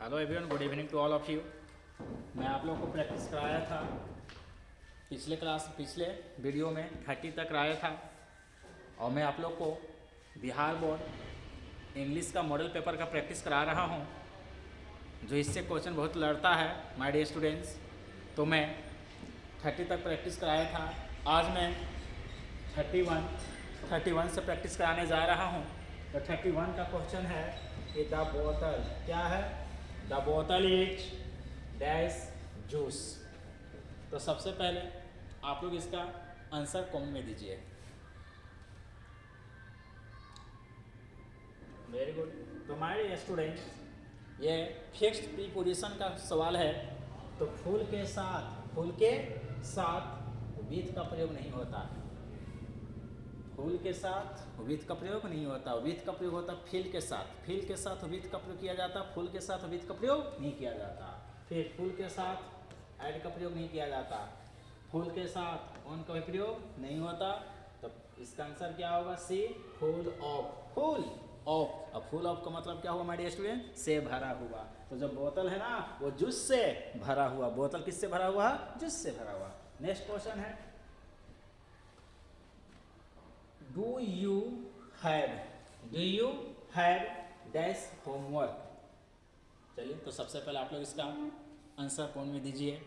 Hello everyone, good evening to all of you. मैं आप लोगों को प्रैक्टिस कराया था पिछले वीडियो में 30 तक कराया था, और मैं आप लोग को बिहार बोर्ड इंग्लिश का मॉडल पेपर का प्रैक्टिस करा रहा हूँ, जो इससे क्वेश्चन बहुत लड़ता है माय डियर स्टूडेंट्स। तो मैं 30 तक प्रैक्टिस कराया था, आज मैं 31 से प्रैक्टिस कराने जा रहा हूँ। तो 31 का क्वेश्चन है कि द बोतल क्या है, द बोतल इज डैश जूस। तो सबसे पहले आप लोग इसका आंसर कमेंट में दीजिए। Very good. तो हमारे स्टूडेंट्स, ये फिक्स्ड प्रीपोजिशन का सवाल है। तो फूल के साथ विथ का प्रयोग नहीं होता। फूल के साथ विथ का प्रयोग नहीं होता। विथ का प्रयोग होता फिल के साथ। फिल के साथ विथ का प्रयोग किया जाता, फूल के साथ विथ का प्रयोग नहीं किया जाता। फिर फूल के साथ ऐड का प्रयोग नहीं किया जाता। फूल के साथ ऑन का भी प्रयोग नहीं होता। तो इसका आंसर क्या होगा? सी, फुल ऑफ। Full of. अब फुल ऑफ का मतलब क्या हुआ माय डियर स्टूडेंट? से भरा हुआ। तो जब बोतल है ना, वो जूस से भरा हुआ। बोतल किससे भरा हुआ? जूस से भरा हुआ। नेक्स्ट क्वेश्चन है, do you have dash homework. चलिए, तो सबसे पहले आप लोग इसका आंसर कौन में दीजिए।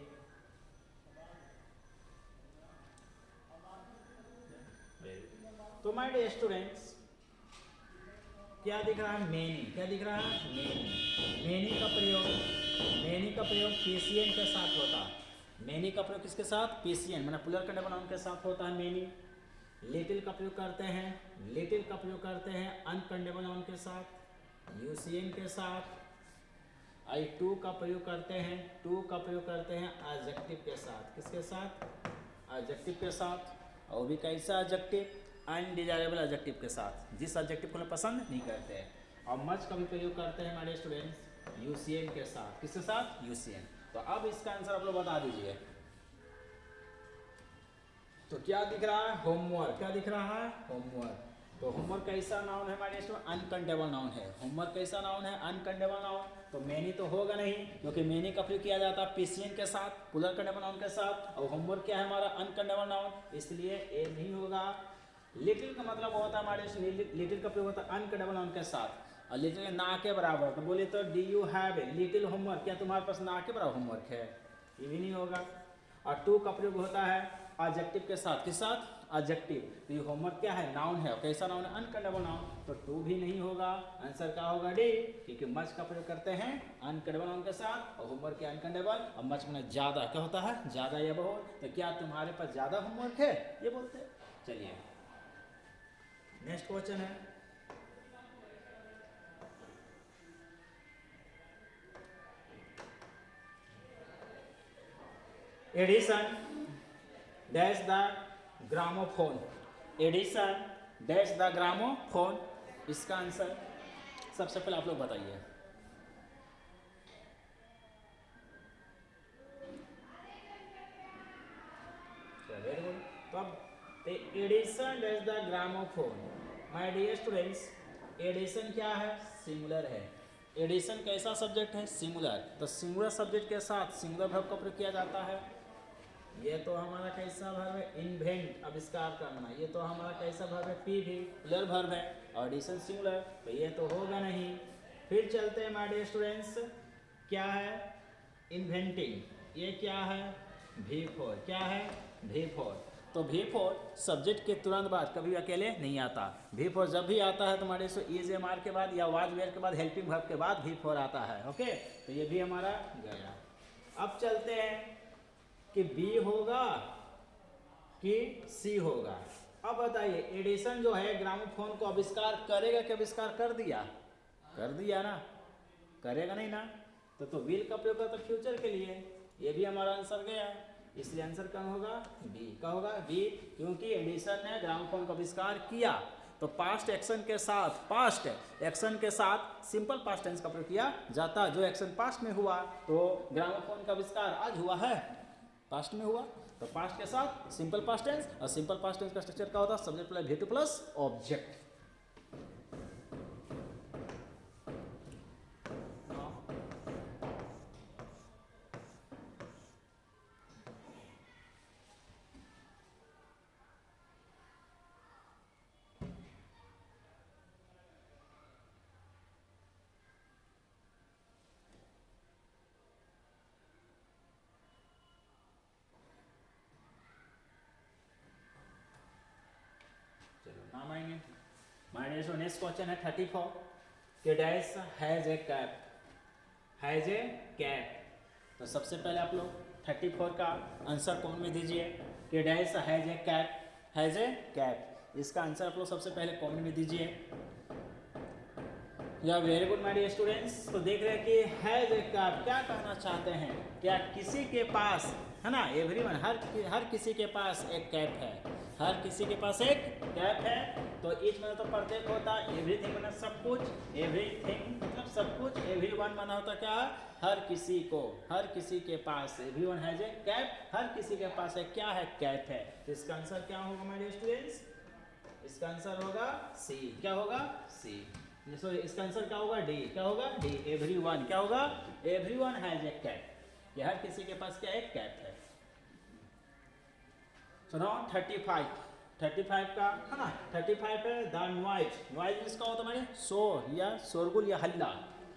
तो माय डियर स्टूडेंट्स, क्या दिख रहा है? मेनी। क्या दिख रहा है? मेनी। मेनी का प्रयोग पीसीएन के साथ होता है। मेनी का प्रयोग किसके साथ? पीसीएन, मतलब प्लूरल कंडीशनल नाउन के साथ होता है मेनी। लिटिल का प्रयोग करते हैं अनकंडीशनल नाउन के साथ, यूसीएन के साथ। आई टू का प्रयोग करते हैं एडजेक्टिव के साथ। किसके साथ? एडजेक्टिव के साथ। और भी कैसा एडजेक्टिव? अनडिजायरेबल एडजेक्टिव के साथ, जिस एडजेक्टिव को हम पसंद नहीं करते हैं। और मच का भी प्रयोग करते हैं हमारे स्टूडेंट्स यूसीएन के साथ। किसके साथ? यूसीएन। तो अब इसका आंसर आप लोग बता दीजिए। तो क्या दिख रहा है? होमवर्क। क्या दिख रहा है? होमवर्क। तो होमवर्क कैसा नाउन है हमारे स्टूडेंट? अनकंडेबल नाउन है। होमवर्क कैसा नाउन है? अनकंडेबल नाउन। तो मेनी तो होगा नहीं, क्योंकि मेनी का प्रयोग किया जाता है पीसीएन के साथ, प्लूरल कंडेबल नाउन के साथ। और होमवर्क क्या है हमारा? अनकंडेबल नाउन, इसलिए ए नहीं होगा। लिटिल का मतलब होता है हमारे लिटिल का प्रयोग होता है अनकंडेबल नाउन के साथ, और लिटिल ना के बराबर। तो बोले तो D you have little homework, क्या तुम्हारे पास ना के बराबर होमवर्क है? ये भी नहीं होगा। और टू का प्रयोग होता है एडजेक्टिव के साथ। किस साथ? एडजेक्टिव। तो ये होमवर्क क्या है? नाउन है। और कैसा नाउन है? अनकंडेबल नाउन। तो टू भी नहीं होगा। आंसर क्या होगा? डी, क्योंकि मच का प्रयोग करते हैं अनकंडेबल नाउन के साथ, और होमवर्क क्या? अनकंडेबल। और मच में ज्यादा क्या होता है? ज्यादा या बहुत। तो क्या तुम्हारे पास ज्यादा होमवर्क है? ये बोलते हैं। चलिए, नेक्स्ट क्वेश्चन है, Edison dash the gramophone. Edison dash the gramophone. इसका आंसर सबसे पहले आप लोग बताइए। Very good. तो अब Edison dash the gramophone. My dear students, Edison क्या है? सिंगुलर है। एडिशन कैसा सब्जेक्ट है? सिंगुलर। तो सिंगुलर सब्जेक्ट के साथ सिंगुलर वर्ब का प्रयोग किया जाता है। ये तो हमारा कैसा वर्ब है? इन्वेंट, आविष्कार करना। ये तो हमारा कैसा वर्ब है? पी भी प्लूरल वर्ब है, और एडिशन सिंगुलर, तो ये तो होगा नहीं। फिर चलते हैं माय डियर स्टूडेंट्स, क्या है? इन्वेंटिंग। ये क्या है? V4। क्या है? V4। तो V4 सब्जेक्ट के तुरंत बाद कभी अकेले नहीं आता। V4 जब भी आता है तो हमारे से इज एम आर के बाद या वाज वेयर के बाद, हेल्पिंग वर्ब के बाद V4 आता है। ओके, तो ये भी हमारा गया। अब चलते हैं कि बी होगा कि सी होगा। अब बताइए, एडिशन जो है ग्रामोफोन को आविष्कार करेगा कि आविष्कार कर दिया? कर दिया ना, करेगा नहीं ना। तो विल का प्रयोग करता फ्यूचर के लिए। ये भी हमारा आंसर गया, इसलिए आंसर कौन होगा? बी का होगा। बी, क्योंकि एडिशन ने ग्रामोफोन का आविष्कार किया। तो पास्ट एक्शन के साथ सिंपल पास्ट टेंस का प्रयोग किया जाता है। जो एक्शन पास्ट में हुआ, तो ग्रामोफोन का आविष्कार आज हुआ है, पास्ट में हुआ, तो पास्ट के साथ सिंपल पास्ट टेंस। और सिंपल पास्ट टेंस का स्ट्रक्चर क्या होता है? Subject plus V2 plus object. My dear next question है 34 कि dash has a cap, has a cap. तो सबसे पहले आप लोग 34 का आंसर कॉमन में दीजिए कि dash has a cap, has a cap. इसका आंसर आप लोग सबसे पहले कॉमन में दीजिए। या very good my dear students. तो देख रहे हैं कि हैज ए कैप क्या कहना चाहते हैं, क्या किसी के पास है ना, एवरीवन हर किसी के पास एक कैप है, हर किसी के पास एक कैप है। तो इच मतलब तो प्रत्येक होता है, एवरीथिंग मतलब सब कुछ, एवरीथिंग मतलब सब कुछ, एवरीवन माना होता क्या, हर किसी को, हर किसी के पास, एवरीवन हैज ए कैप, हर किसी के पास एक क्या है, कैप है। तो इसका आंसर क्या होगा माय डियर स्टूडेंट्स, इसका आंसर होगा सी। क्या होगा, सी। सॉरी इसका आंसर क्या होगा, डी। क्या होगा, डी, एवरीवन। क्या होगा, एवरीवन हैज ए कैप, ये हर किसी के पास क्या एक कैप है। सो नाउ 35 का है ना, 35 है द नॉइज। नॉइज इसका होता है माने शोर या शोरगुल या हल्ला,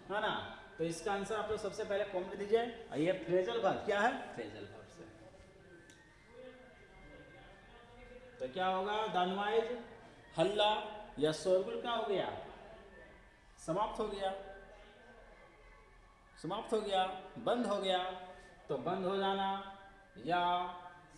है ना। तो इसका आंसर आप लोग सबसे पहले कॉमन में दीजिए। ये फ्रेजल वर्ब क्या है, फ्रेजल वर्ब से। तो क्या होगा, द नॉइज हल्ला या शोरगुल क्या हो गया, समाप्त हो गया, समाप्त हो गया, बंद हो गया। तो बंद हो जाना या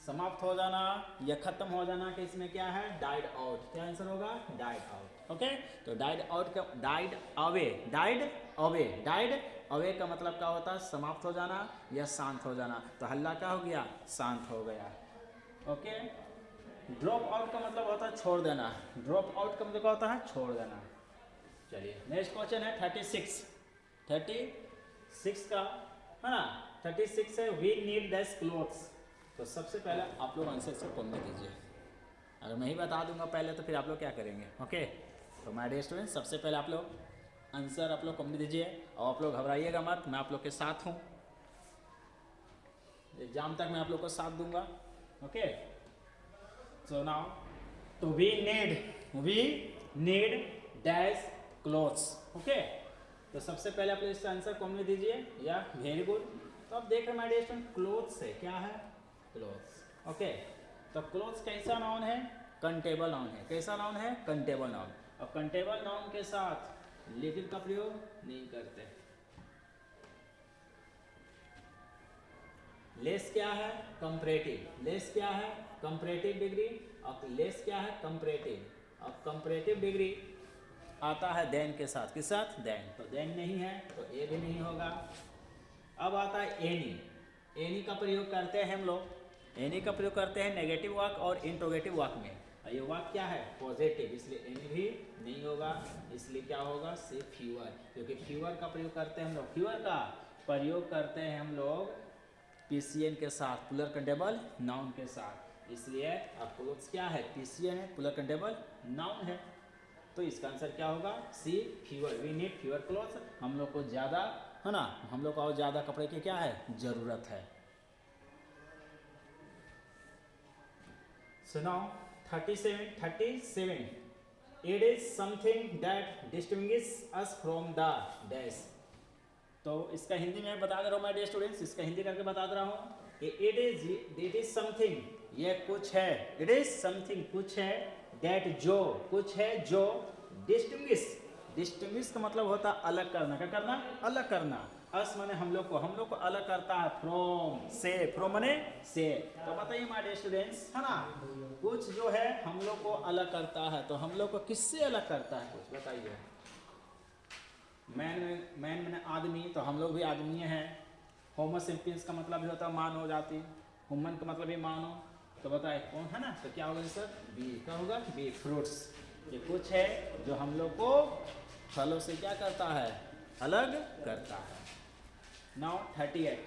समाप्त हो जाना या खत्म हो जाना के इसमें क्या है, डाइड आउट। क्या आंसर होगा, डाइड आउट। ओके, तो डाइड आउट का died away, died away, died away का मतलब क्या होता है, समाप्त हो जाना या शांत हो जाना। तो हल्ला क्या हो गया, शांत हो गया। ओके, ड्रॉप आउट का मतलब होता है छोड़ देना, ड्रॉप आउट का मतलब क्या होता है, छोड़ देना। चलिए नेक्स्ट क्वेश्चन है 36 का है ना, 36 है वी नीड दैट क्लोथ्स। तो सबसे पहले आप लोग आंसर से कॉमन दीजिए। अगर मैं ही बता दूंगा पहले तो फिर आप लोग क्या करेंगे। ओके, तो माय डियर स्टूडेंट सबसे पहले आप लोग आंसर आप लोग कॉमन दीजिए और आप लोग घबराइएगा मत, मैं आप लोग के साथ हूँ, एग्जाम तक मैं आप लोग को साथ दूंगा। ओके, सो नाउ तो we need dash clothes. Okay, तो सबसे पहले आप लोग इसका आंसर कॉमन में दीजिए। या वेरी गुड। तो अब देख रहे माय डियर स्टूडेंट क्लोथ्स है, क्या है, क्लोथ्स। ओके, तो क्लोथ्स कैसा नाउन है, कंटेबल नाउन है। कैसा नाउन है, कंटेबल नाउन। और कंटेबल नाउन के साथ लिटिल का प्रयोग नहीं करते। लेस क्या है, कंपैरेटिव। लेस क्या है, कंपैरेटिव डिग्री। और लेस क्या है, कंपैरेटिव। और कंपैरेटिव डिग्री आता है देन के साथ, किस साथ, देन। तो देन नहीं है तो ए भी नहीं होगा। अब आता है एनी। एनी का प्रयोग करते हैं हम लोग, एनी का प्रयोग करते हैं नेगेटिव वाक और इंट्रोगेटिव वाक में। और ये वाक क्या है, पॉजिटिव, इसलिए एनी भी नहीं होगा। इसलिए क्या होगा, से फ्यूअर, क्योंकि फ्यूअर का प्रयोग करते हैं हम लोग, फ्यूअर का प्रयोग करते हैं हम लोग पीसीएन के साथ, पुलर कंटेबल नाउन के साथ। इसलिए अब क्लोथ्स क्या है, पीसीएन है, पुलर कंटेबल नाउन है। तो इसका आंसर क्या होगा, C, fewer. We need fewer clothes, हम लोग को ज़्यादा है ना, हम लोग को और ज़्यादा कपड़े की क्या है, ज़रूरत है। So now 37 it is something that distinguish us from the dash. तो इसका हिंदी में बता दे रहा हूँ माय डियर स्टूडेंट्स, इसका हिंदी करके बता दे रहा हूँ कि इट इज समथिंग, ये कुछ है, इट इज समथिंग कुछ है, दैट जो कुछ है, जो डिस्टिंग्विश का मतलब होता है अलग करना। क्या करना, अलग करना। अस माने हम लोग को अलग करता है फ्रॉम से, फ्रॉम माने से। तो बताइए माय डियर स्टूडेंट्स है ना, कुछ जो है हम लोग को अलग करता है, तो हम लोग को किससे अलग करता है, कुछ बताइए। मैन मैंने आदमी, तो हम लोग भी आदमी हैं। होमो सेपियंस का मतलब भी होता है मानव जाति, ह्यूमन का मतलब भी मानव। तो बताए कौन है ना, तो क्या होगा सर, बी। क्या होगा, बी, फ्रूट्स। ये कुछ है जो हम लोग को फलों से क्या करता है, अलग करता है। नाउ 38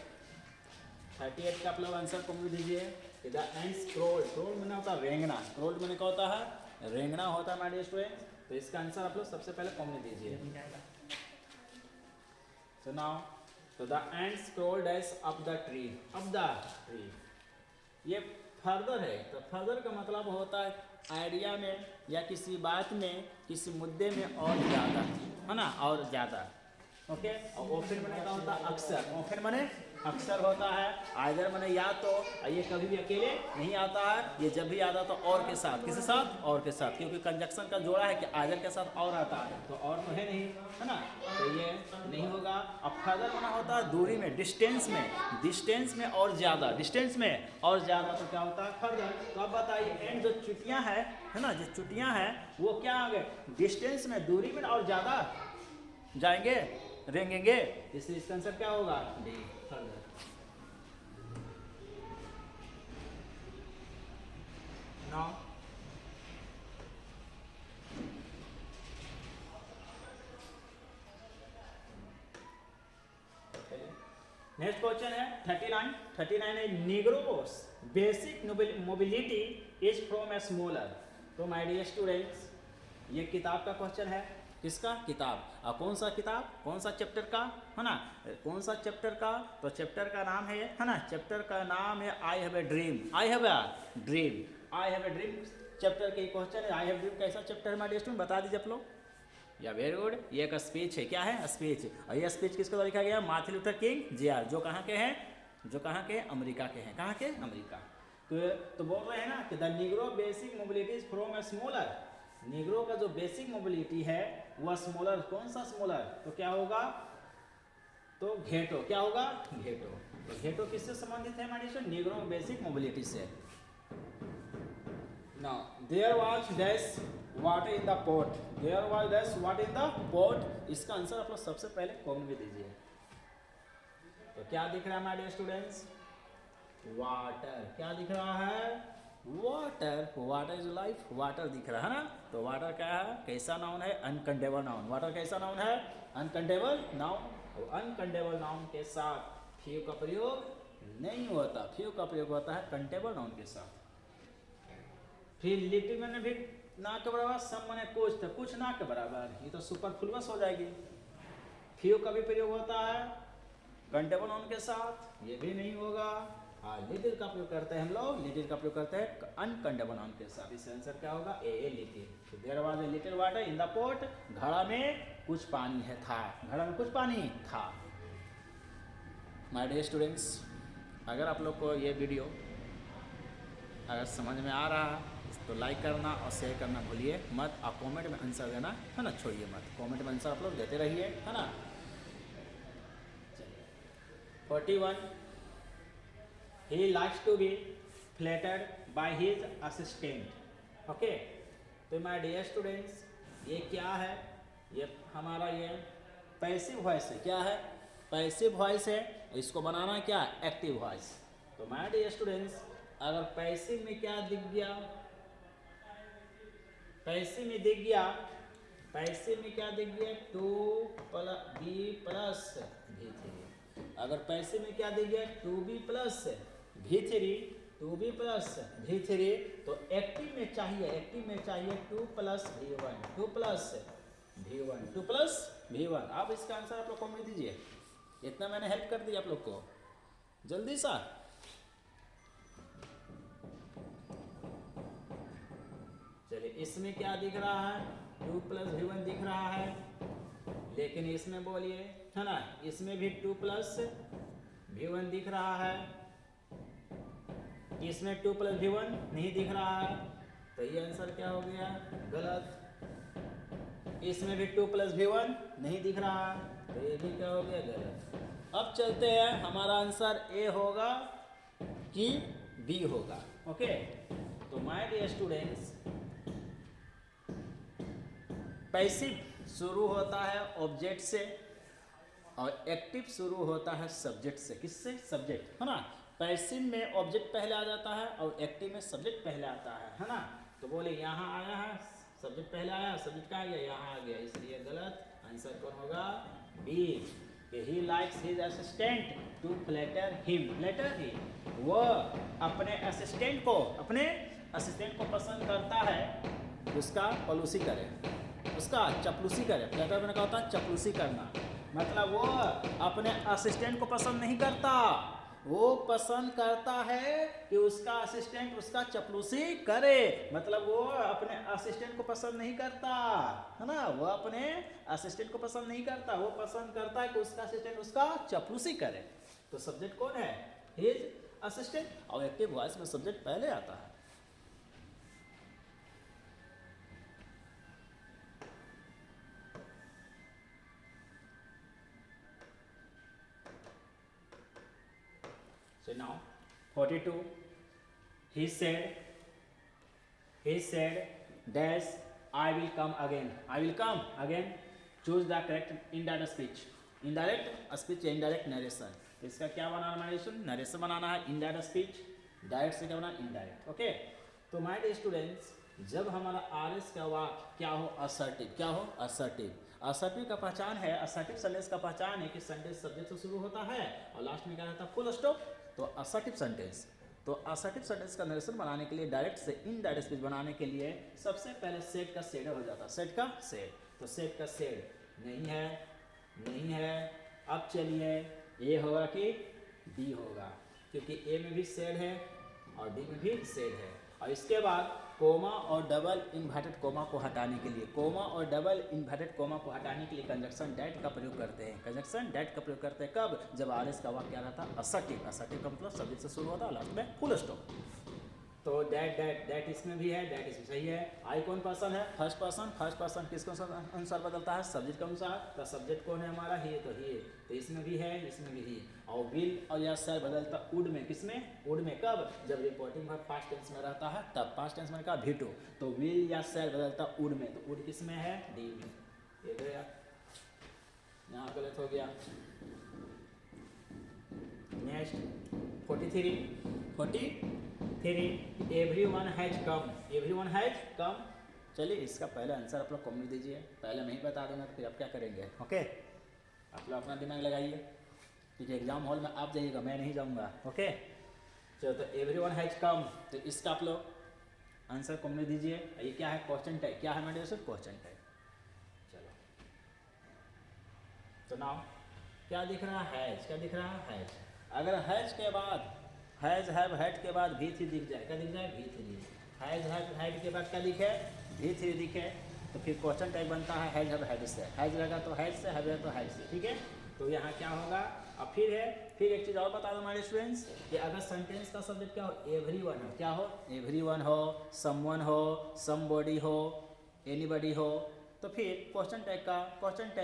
का आप लोग आंसर कॉमन दीजिए। द एंड्स क्रोल, क्रोल मैंने होता है रेंगना, क्रोल मैंने क्या होता है, रेंगना होता है माय डियर स्टूडेंट। तो इसका आंसर आप लोग सबसे पहले कॉमन दीजिए। So now, so the ants crawled as up the tree, up the tree. ये फर्दर है, तो फर्दर का मतलब होता है आइडिया में या किसी बात में, किसी मुद्दे में और ज़्यादा, है ना, और ज़्यादा। ओके, और ऑफन मैंने क्या होता है, अक्सर। ऑफन मैंने अक्सर होता है। आइदर मैंने या तो ये कभी भी अकेले नहीं आता है, ये जब भी आता तो और के साथ, किसके साथ, और के साथ, क्योंकि कंजक्शन का जोड़ा है कि आइदर के साथ और आता है, तो और तो है नहीं, है ना, तो ये नहीं होगा। अब फर्दर बना होता है दूरी में, डिस्टेंस में और ज़्यादा, डिस्टेंस में और ज़्यादा, तो क्या होता है फर्दर। तो अब बताइए एंड जो चुटियाँ है ना, जो चुटियाँ हैं वो क्या आ गए, डिस्टेंस में, दूरी में और ज़्यादा जाएंगे, रेंगेंगे, इसलिए इसका आंसर क्या होगा, D, further. Now next question है 39 है Negroes basic mobility is from a smaller. तो माय डियर स्टूडेंट्स ये किताब का क्वेश्चन है, किसका, किताब, कौन सा किताब, कौन सा चैप्टर का, है ना, कौन सा चैप्टर का, तो चैप्टर का नाम है ना, चैप्टर का नाम है I have a dream, I have a dream chapter के क्वेश्चन है। आई हैव ड्रीम कैसा चैप्टर है माय डियर स्टूडेंट, बता दीजिए आप लोग। या वेरी गुड, ये एक स्पीच है, क्या है, स्पीच, और ये स्पीच किसको लिखा गया, मार्टिन लूथर किंग जूनियर, जो कहाँ के हैं, जो कहाँ के, अमेरिका के हैं, कहाँ के, अमेरिका। तो बोल रहे हैं ना कि the Negro basic mobility from a smaller, Negro का जो बेसिक मोबिलिटी है वह स्मॉलर, कौन सा स्मॉलर, तो क्या होगा, तो घेटो, क्या होगा, घेटो। तो घेटो किससे संबंधित है हमारे, निग्रो बेसिक मोबिलिटी से। Now there was dash water in the pot, there was dash water in the pot, इसका आंसर आप लोग सबसे पहले कॉमन में दीजिए। तो क्या दिख रहा है हमारे स्टूडेंट्स, वाटर, क्या दिख रहा है, water, water is life, water दिख रहा है ना। तो वाटर क्या है, कैसा नाउन है, अनकंटेबल नाउन, वाटर कैसा नाउन है, अनकंटेबल नाउन, और अनकंटेबल नाउन के साथ फ्यू का प्रयोग नहीं होता, फ्यू का प्रयोग होता है कंटेबल नाउन के साथ। फिर लिटिल मैंने भी ना के बराबर, सम मैंने कुछ, तो कुछ ना के बराबर, ये तो सुपरफ्लुअस हो जाएगी। फ्यू का भी प्रयोग होता है कंटेबल नाउन के साथ, ये भी नहीं होगा। हाँ, लिटिल का प्रयोग करते हैं हम लोग, लिटिल का प्रयोग करते हैं अनकंटेबल नाउन के साथ, इसका आंसर क्या होगा, ए लिटिल। तो there was a little water in the pot, घड़ा में कुछ पानी है, था, घड़ा में कुछ पानी था। माय डियर स्टूडेंट्स, अगर आप लोग को ये वीडियो अगर समझ में आ रहा है तो लाइक करना और शेयर करना भूलिए मत, और कमेंट में आंसर देना, है ना, छोड़िए मत, कमेंट में आंसर आप लोग देते रहिए, है ना। 41 he likes to be flattered by his assistant. Okay, तो माय डियर स्टूडेंट्स ये क्या है, ये हमारा ये पैसिव वॉइस है, क्या है, पैसिव वॉइस है, इसको बनाना क्या, एक्टिव वॉइस। तो माय डियर स्टूडेंट्स अगर पैसिव में क्या दिख गया, पैसिव में दिख गया, पैसिव में क्या दिख गया, 2b प्लस v3। अगर पैसिव में क्या दिख गया, 2b plus v3, 2b plus v3, तो एक्टिव में चाहिए 2 plus v1, 2 plus v1, 2 plus v1। आप इसका आंसर आप लोग कमेंट दीजिए, इतना मैंने हेल्प कर दिया आप लोग को, जल्दी सा। चलिए इसमें क्या दिख रहा है, 2 प्लस v1 दिख रहा है, लेकिन इसमें बोलिए, है ना, इसमें भी 2 प्लस v1 दिख रहा है, इसमें 2 प्लस v1 नहीं दिख रहा है, तो ये आंसर क्या हो गया, गलत। इसमें भी 2 प्लस v1 नहीं दिख रहा है, तो ये भी क्या हो गया, गलत। अब चलते हैं, हमारा आंसर ए होगा कि बी होगा। ओके, तो माय डियर स्टूडेंट्स पैसिव शुरू होता है ऑब्जेक्ट से और एक्टिव शुरू होता है सब्जेक्ट से, किससे, सब्जेक्ट, है ना। पैसिव में ऑब्जेक्ट पहले आ जाता है और एक्टिव में सब्जेक्ट पहले आता है ना। तो बोले यहाँ आया है, सब्जेक्ट पहले आया, सब्जेक्ट कहाँ गया, यहाँ आ गया, इसलिए गलत। आंसर कौन होगा, B, he likes his assistant to flatter him, flatter he, वो अपने असिस्टेंट को पसंद करता है उसका पलूसी करे, उसका चपलूसी करे। फ्लैटर मैंने कहा होता है चपलूसी करना, मतलब वो अपने असिस्टेंट को पसंद नहीं करता, वो पसंद करता है कि उसका असिस्टेंट उसका चपलूसी करे, मतलब वो अपने असिस्टेंट को पसंद नहीं करता, है ना, वो अपने असिस्टेंट को पसंद नहीं करता, वो पसंद करता है कि उसका असिस्टेंट उसका चपलूसी करे। तो सब्जेक्ट कौन है? His assistant. और एक्टिव वॉइस में सब्जेक्ट पहले आता है। So now 42 he said dash I will come again. I will come again. Choose the correct indirect speech. Indirect speech या indirect narration. तो इसका क्या बनाना है? narration narration बनाना है. indirect speech डायरेक्ट से क्या बनाना? indirect. ओके तो माय डियर स्टूडेंट्स, जब हमारा RS का वाक्य क्या हो? असर्टिव। क्या हो? असर्टिव। असर्टिव का पहचान है, असर्टिव सेंटेंस का पहचान है कि सेंटेंस सब्जेक्ट से शुरू होता है और लास्ट में क्या रहता है? Full stop. तो असर्टिव सेंटेंस, तो असर्टिव सेंटेंस का नरेशन बनाने के लिए, डायरेक्ट से इनडायरेक्ट स्पीच बनाने के लिए सबसे पहले सेट का शेडर हो जाता है। सेट का शेड, तो सेट का शेड नहीं है, नहीं है। अब चलिए ए होगा कि डी होगा, क्योंकि ए में भी शेड है और डी में भी शेड है। और इसके बाद कोमा और डबल इन्वर्टेड कोमा को हटाने के लिए, कोमा और डबल इन्वर्टेड कोमा को हटाने के लिए कंजक्शन डैट का प्रयोग करते हैं। कंजक्शन डैट का प्रयोग करते हैं कब? जब आरएस का वाक्य क्या रहता है? असर्टिव। असर्टिव का मतलब सब्जेक्ट से शुरू होता है, लास्ट में फुल स्टॉप। तो डैट इसमें भी है, डैट इसमें सही है। आई कौन पर्सन है? First person. फर्स्ट पर्सन किसके अनुसार बदलता है? सब्जेक्ट के अनुसार। तो सब्जेक्ट कौन है हमारा? ही। तो ही, तो इसमें भी है, इसमें भी ही। और विल और या शैल बदलता वुड में। किसमें? वुड में। कब? जब रिपोर्टिंग वर्ब पास्ट टेंस में रहता है तब। पास्ट टेंस में का वीटो। तो विल या शैल बदलता वुड में। तो वुड किसमें है? डी में। ये गया, यहाँ गलत हो गया। Next 43 everyone has come. Everyone has come. चलिए इसका पहले आंसर आप लोग कमेंट दीजिए। पहले मैं ही बता दूंगा तो फिर आप क्या करेंगे? ओके आप लोग अपना दिमाग लगाइए, क्योंकि एग्जाम हॉल में आप जाइएगा, मैं नहीं जाऊंगा। ओके चलो, तो एवरीवन हैज कम, तो इसका आप लोग आंसर कमेंट दीजिए। ये क्या है? Question type. क्या है मेरे दोस्तों? Question type. चलो तो नाउ क्या दिख रहा है? हैज। क्या दिख रहा है? हैज। अगर हैज के बाद हैज हैव हैड के बाद भी थ्री दिख जाए, क्या दिख जाए? भी थ्री। हैज हैव हैड के बाद क्या दिखे? भी थ्री दिखे, तो फिर क्वेश्चन टाइप बनता है हैज हैव हैड से। हैज रहेगा तो हैज से, हैव तो हैज से। ठीक है, तो यहाँ क्या होगा? अब फिर है, फिर एक चीज़ और बता दो हमारे स्टूडेंट्स कि अगर सेंटेंस का सब्जेक्ट क्या हो? एवरीवन हो। क्या हो? एवरीवन हो, समवन हो, समबॉडी हो, एनीबॉडी हो, तो फिर क्वेश्चन टैग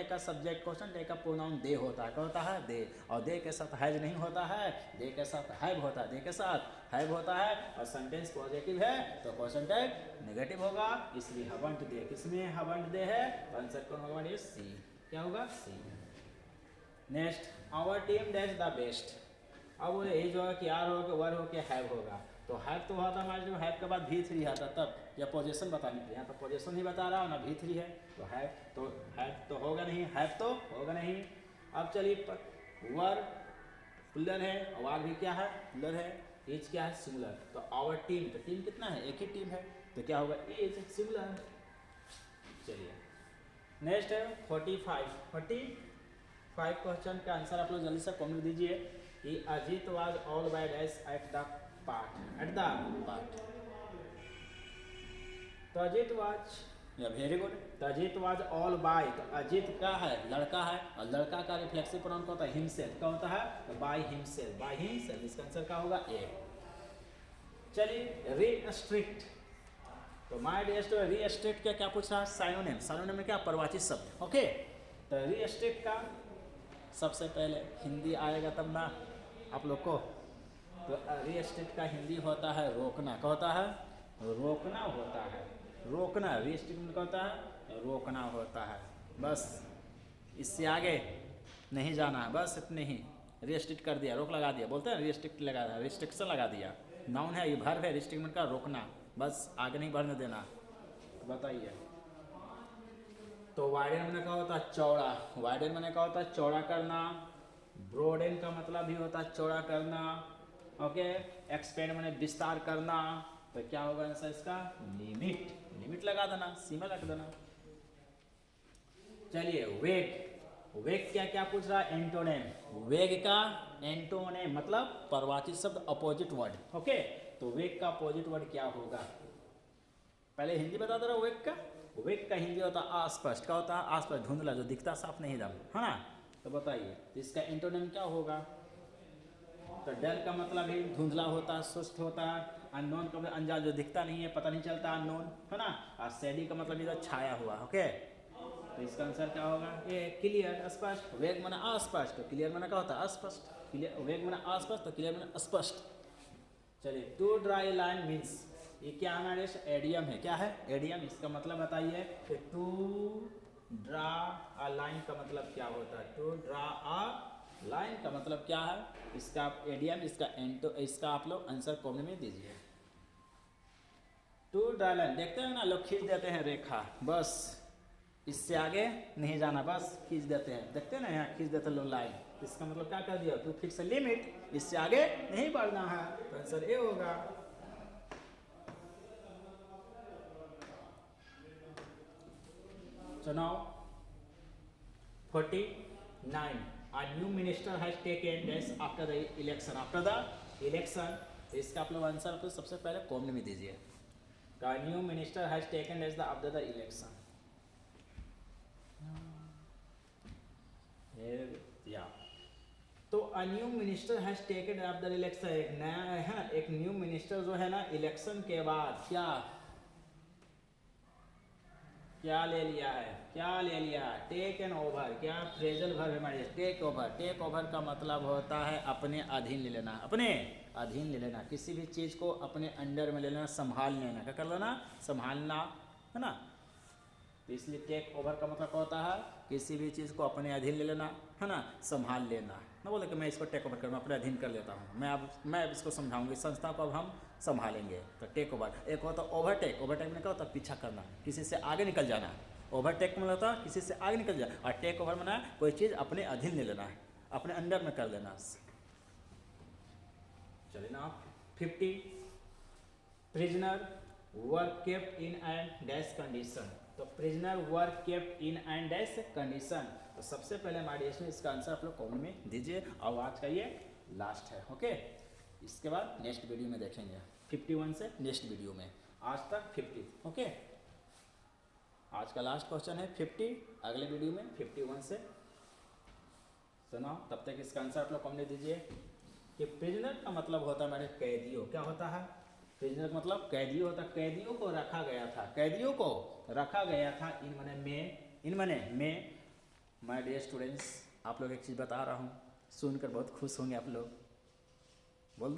का सब्जेक्ट, क्वेश्चन टैग का प्रोनाउन दे होता है। क्या होता है? दे। और दे के साथ हैज नहीं होता है, दे के साथ हैव होता है। दे के साथ हैव होता है और सेंटेंस पॉजिटिव है तो क्वेश्चन टैग नेगेटिव होगा, इसलिए हवंट दे। किसमें हवंट दे है? तो आंसर कौन होगा? ये सी। क्या होगा? C. Next, our team dash the best. अब बोले एज होगा कि आर होगा, वर हो कि हैव होगा। तो हैव तो होता हमारे जो हैव के बाद भी थ्री आता तब, या पोजीशन बताने के लिए। यहाँ तो पोजीशन ही बता रहा हूँ ना, भी थ्री है तो हैव तो होगा नहीं, हैव तो होगा नहीं। अब चलिए वर प्लुरल है और आर भी क्या है? प्लुरल है। एज क्या है? सिंगुलर। तो आवर टीम, तो टीम कितना है? एक ही टीम है, तो क्या होगा? As singular. चलिए नेक्स्ट है 45 क्वेश्चन का आंसर आप लोग जल्दी से कमेंट दीजिए कि Ajit was all by dash at the part. तो अजीत वाज, या वेरी गुड। तो अजीत वाज ऑल बाय, तो अजीत क्या है? लड़का है, और लड़का का रिफ्लेक्सिव प्रोनाउन क्या होता है? हिमसेल्फ। क्या होता है? तो बाय हिमसेल्फ। बाय हिमसेल्फ, इसका आंसर क्या होगा? ए। चलिए रिस्ट्रिक्ट, तो माय डियर स्टूडेंट रिस्ट्रिक्ट क्या पूछ रहा है? साइनोनिम। साइनोनिम में क्या? परवाची शब्द। ओके, तो रिस्ट्रिक्ट का सबसे पहले हिंदी आएगा तब ना आप लोग को। तो रिस्ट्रिक्ट का हिंदी होता है रोकना। क्या होता है? रोकना होता है। रोकना, रिस्ट्रिक्ट का होता है रोकना होता है। बस इससे आगे नहीं जाना है, बस इतने ही। रिस्ट्रिक्ट कर दिया, रोक लगा दिया, बोलते हैं रिस्ट्रिक्ट लगा दिया, रिस्ट्रिक्शन लगा दिया। नाउन है, ये वर्ब है, रिस्ट्रिक्ट का रोकना, बस आगे नहीं बढ़ने देना। तो बताइए, तो वाइडन मैंने कहा होता है चौड़ा। वाइडन मैंने कहा होता है चौड़ा करना। ब्रॉडन का मतलब भी होता है चौड़ा करना। ओके, एक्सपेंड मैंने विस्तार करना। तो क्या होगा आंसर इसका? लिमिट। लिमिट लगा देना, सीमा रख देना। चलिए वेग। वेग क्या क्या पूछ रहा है? एंटोनेम। वेग का एंटोनेम मतलब परवाची शब्द, अपोजिट वर्ड। ओके, तो वेग का अपोजिट वर्ड क्या होगा? पहले हिंदी बता दे रहा हूँ वेग का। वेग का हिंदी होता है अस्पष्ट। क्या होता है? अस्पष्ट, धुंधला, जो दिखता साफ नहीं दम, है ना। तो बताइए, तो इसका एंटोनिम क्या होगा? तो डल का मतलब ही धुंधला होता है, सुस्त होता है। अननोन का मतलब अनजान, जो दिखता नहीं है, पता नहीं चलता, अननोन, है ना। और शेडी का मतलब इधर छाया हुआ, ओके। तो इसका आंसर क्या होगा? ये क्लियर, स्पष्ट। वेग माना अस्पष्ट, तो क्लियर माना क्या होता है? अस्पष्ट। क्लियर, वेग माना अस्पष्ट, तो क्लियर माना स्पष्ट। चलिए, to draw a line means, ये क्या हमारे एडियम है, क्या है? एडियम। इसका मतलब बताइए कि टू ड्रा अ लाइन का मतलब क्या होता है? टू ड्रा अ लाइन का मतलब क्या है? इसका एडियम, इसका एंटो, इसका आप लोग आंसर कमेंट में दीजिए। टू ड्रा लाइन, देखते हैं ना, लोग खींच देते हैं रेखा, बस इससे आगे नहीं जाना, बस खींच देते हैं, देखते हैं ना, यहाँ खींच देते लोग लाइन। इसका मतलब क्या कर दिया? टू फिक्स लिमिट, इससे आगे नहीं बढ़ना है, तो आंसर ए होगा। So now 49. A new minister has taken this after the election. After the election, इसका आप लोग आंसर आपको सबसे पहले कमेंट में दीजिए। A new minister has taken this after the election. Yeah. तो a new minister has taken after the election, एक नया है, एक न्यू मिनिस्टर जो है ना, इलेक्शन के बाद क्या ले लिया है? क्या ले लिया? Take an over. क्या फ्रेजल वर्ब है हमारे? Take over. टेक ओवर का मतलब होता है अपने अधीन ले लेना, अपने अधीन ले लेना, किसी भी चीज़ को अपने अंडर में ले लेना, संभाल लेना। क्या कर लेना? संभालना, है ना। तो इसलिए टेक ओवर का मतलब क्या होता है? किसी भी चीज़ को अपने अधीन ले लेना, है ना, संभाल लेना। ना बोले कि मैं इसको टेक ओवर कर, मैं अपने अधीन कर लेता हूँ, मैं अब इसको समझाऊंगी, संस्था को अब हम संभालेंगे। तो टेक ओवर। एक होता है ओवरटेक। ओवरटेक में क्या होता है? पीछा करना, किसी से आगे निकल जाना। ओवरटेक में होता है किसी से आगे निकल जाना, और टेक ओवर में कोई चीज़ अपने अधीन ले लेना है, अपने अंडर में कर लेना। चलिए ना, 50 prisoner were kept in and dash condition. तो prisoner were kept in and dash condition. तो सबसे पहले हमारे इसका आंसर आप लोग कमेंट में दीजिए, और आज का ये लास्ट है, ओके। इसके बाद नेक्स्ट वीडियो में देखेंगे 51 से, नेक्स्ट वीडियो में। आज तक 50, ओके। आज का लास्ट क्वेश्चन है 50, अगले वीडियो में 51 से। सुनाओ, तब तक इसका आंसर आप लोग कमेंट दीजिए। कि प्रिजनर का मतलब होता है हमारे कैदियों। क्या होता है? प्रिजनर का मतलब कैदियों होता है। कैदियों को रखा गया था, कैदियों को रखा गया था। इन मने में। माय डियर स्टूडेंट्स, आप लोग एक चीज़ बता रहा हूँ, सुनकर बहुत खुश होंगे आप लोग। बोल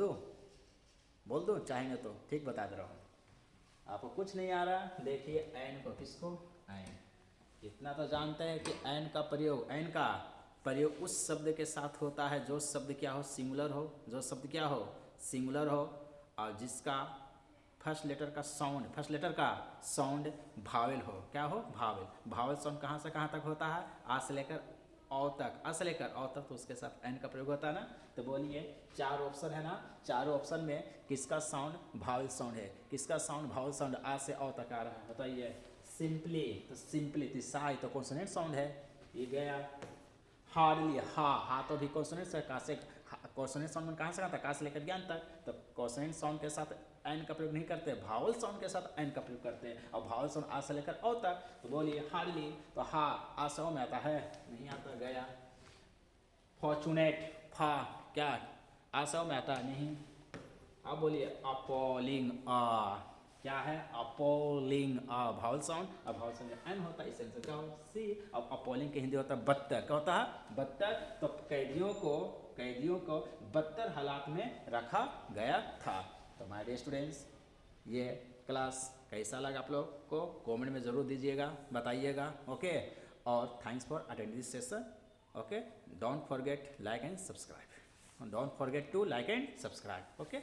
दो चाहेंगे तो, ठीक बता दे रहा हूँ। आपको कुछ नहीं आ रहा, देखिए एन को। किसको? एन। इतना तो जानते हैं कि एन का प्रयोग उस शब्द के साथ होता है जो शब्द क्या हो? सिंगुलर हो। जो शब्द क्या हो? सिंगुलर हो, और जिसका फर्स्ट लेटर का साउंड भावेल हो। क्या हो? भावेल। भावेल साउंड कहाँ से कहाँ तक होता है? आ से लेकर औ तक। आ से लेकर औ तक, तो उसके साथ एन का प्रयोग होता है ना। तो बोलिए, 4 ऑप्शन है ना, चारों ऑप्शन में किसका साउंड भावेल साउंड है? किसका साउंड भावेल साउंड आ से औ तक आ रहा है? बताइए। सिंपली तो साई तो कॉन्सोनेंट साउंड है, ये गया। हार्डली, हा तो भी कॉन्सोनेंट से, का से कॉन्सोनेंट साउंड में कहाँ से आता है? का से लेकर ज्ञान तक। तो कॉन्सोनेंट साउंड के साथ एन का प्रयोग नहीं करते, भावल साउंड के साथ एन का प्रयोग करते हैं। और भावल साउंड आ से लेकर ओ तक। तो बोलिए हार्डली, तो हा आ से ओ में आता है? नहीं आता, गया। फॉर्चुनेट, फा क्या आ से ओ में आता है? नहीं। अब बोलिए अपॉलिंग, आ क्या है? अपॉलिंग, आ भावल साउंड, अब भावल साउंड एन होता है, इससे क्या होता है? सी। अब अपॉलिंग के हिंदी होता है बदतर। क्या होता है? बदतर। तो कैदियों को बदतर हालात में रखा गया था। तो माय डियर स्टूडेंट्स, ये क्लास कैसा लगा आप लोग को? कमेंट में ज़रूर दीजिएगा, बताइएगा, ओके। और thanks for attending this session, okay. Don't forget like and subscribe, don't forget to like and subscribe, okay.